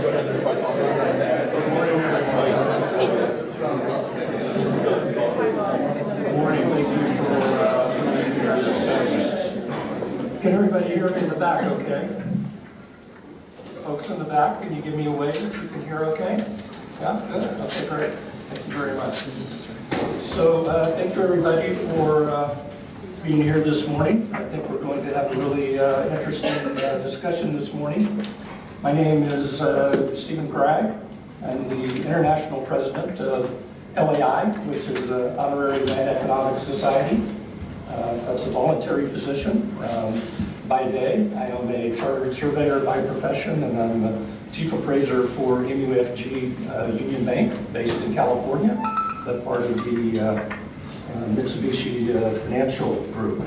Can everybody hear me in the back okay? Folks in the back, can you give me a wave if you can hear okay? Yeah, good. Okay, great. Thank you very much. So thank you everybody for being here this morning. I think we're going to have a really interesting discussion this morning. My name is Stephen Cragg. I'm the International President of LAI, which is an Honorary Land Economic Society. That's a voluntary position. By day, I am a chartered surveyor by profession, and I'm the chief appraiser for MUFG Union Bank, based in California, but part of the Mitsubishi Financial Group.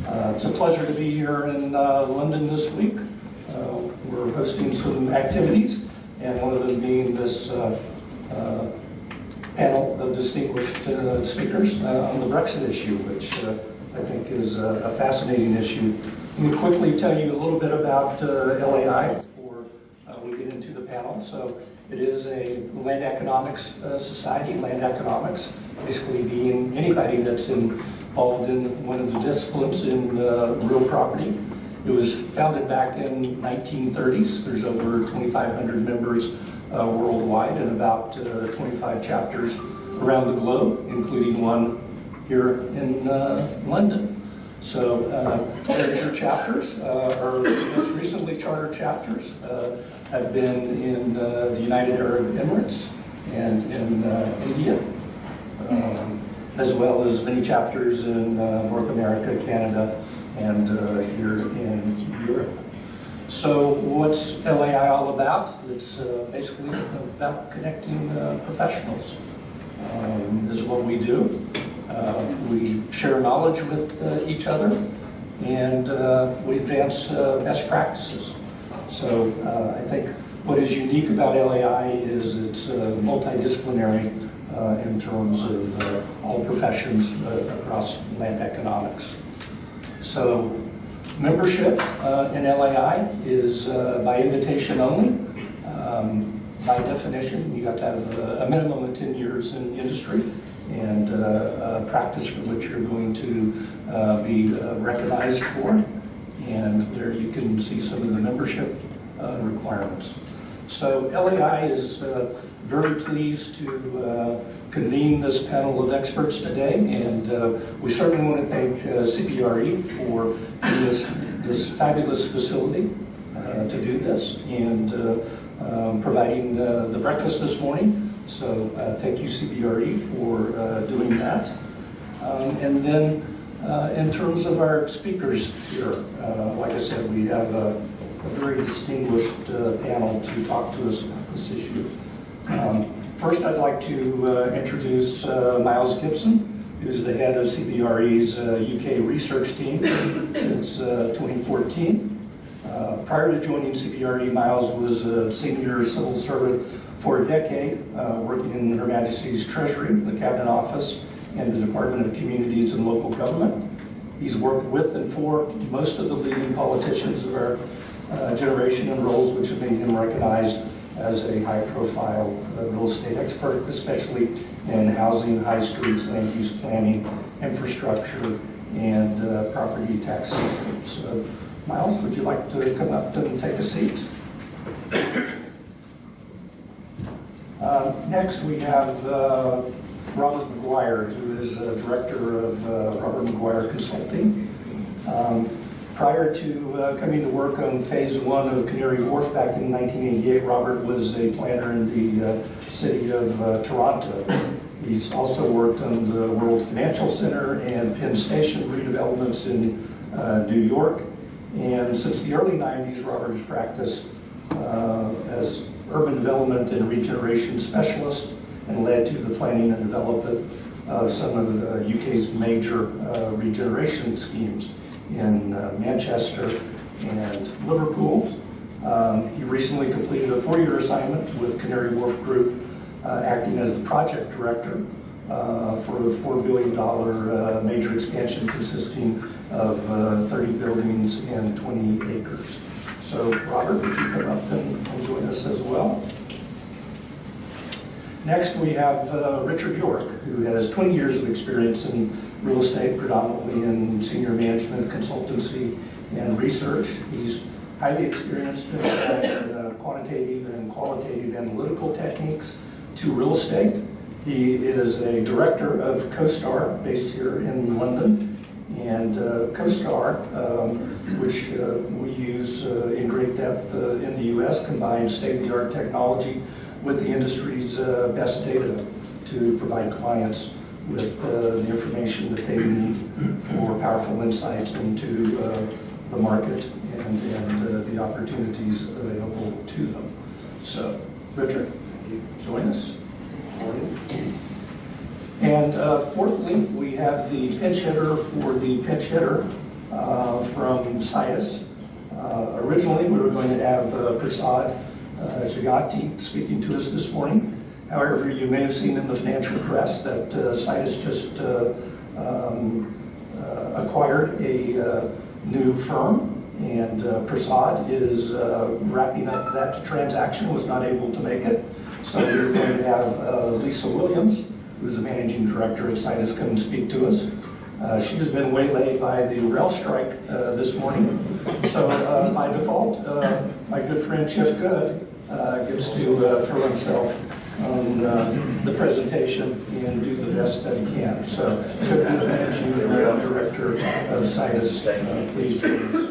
It's a pleasure to be here in London this week. We're hosting some activities, and one of them being this panel of distinguished speakers on the Brexit issue, which I think is a fascinating issue. Let me quickly tell you a little bit about LAI before we get into the panel. So it is a land economics society. Land economics basically being anybody that's involved in one of the disciplines in real property. It was founded back in 1930s. There's over 2,500 members worldwide and about 25 chapters around the globe, including one here in London. So their chapters, our most recently chartered chapters, have been in the United Arab Emirates and in India, as well as many chapters in North America, Canada, and here in Europe. So what's LAI all about? It's basically about connecting professionals. This is what we do. We share knowledge with each other, and we advance best practices. So I think what is unique about LAI is it's multidisciplinary in terms of all professions across land economics. So membership in LAI is by invitation only. By definition, you have to have a minimum of 10 years in the industry and practice for which you're going to be recognized for. And there you can see some of the membership requirements. So LAI is very pleased to convene this panel of experts today, and we certainly want to thank CBRE for this fabulous facility to do this, and providing the breakfast this morning. So thank you, CBRE, for doing that. And then in terms of our speakers here, like I said, we have a very distinguished panel to talk to us about this issue. First, I'd like to introduce Miles Gibson, who's the head of CBRE's UK research team since 2014. Prior to joining CBRE, Miles was a senior civil servant for a decade, working in Her Majesty's Treasury, the Cabinet Office, and the Department of Communities and Local Government. He's worked with and for most of the leading politicians of our generation in roles which have made him recognized as a high-profile real estate expert, especially in housing, high streets, land use planning, infrastructure, and property taxation. So, Miles, would you like to come up and take a seat? Next, we have Robert McGuire, who is director of Robert McGuire Consulting. Prior to coming to work on phase one of Canary Wharf back in 1988, Robert was a planner in the city of Toronto. He's also worked on the World Financial Center and Penn Station redevelopments in New York. And since the early 90s, Robert has practiced as urban development and regeneration specialist and led to the planning and development of some of the UK's major regeneration schemes in Manchester and Liverpool. He recently completed a 4-year assignment with Canary Wharf Group, acting as the project director for a $4 billion major expansion consisting of 30 buildings and 20 acres. So, Robert, would you come up and join us as well? well. Next, we have Richard York, who has 20 years of experience in real estate, predominantly in senior management, consultancy, and research. He's highly experienced in applying quantitative and qualitative analytical techniques to real estate. He is a director of CoStar, based here in London. And CoStar, which we use in great depth in the U.S., combines state-of-the-art technology with the industry's best data to provide clients with the information that they need for powerful insights into the market and the opportunities available to them. So, Richard, join us. And fourthly, we have the pinch hitter for the pinch hitter from Citus. Originally, we were going to have Prasad Jagati speaking to us this morning. However, you may have seen in the financial press that Citus just acquired a new firm, and Prasad is wrapping up that transaction, was not able to make it. So we're going to have Lisa Williams, who's the managing director at Citus, come and speak to us. She has been waylaid by the rail strike this morning. So by default, my good friend Chip Good gets to throw himself on the presentation and do the best that he can. So Chip Good, managing director of Citus, please join us.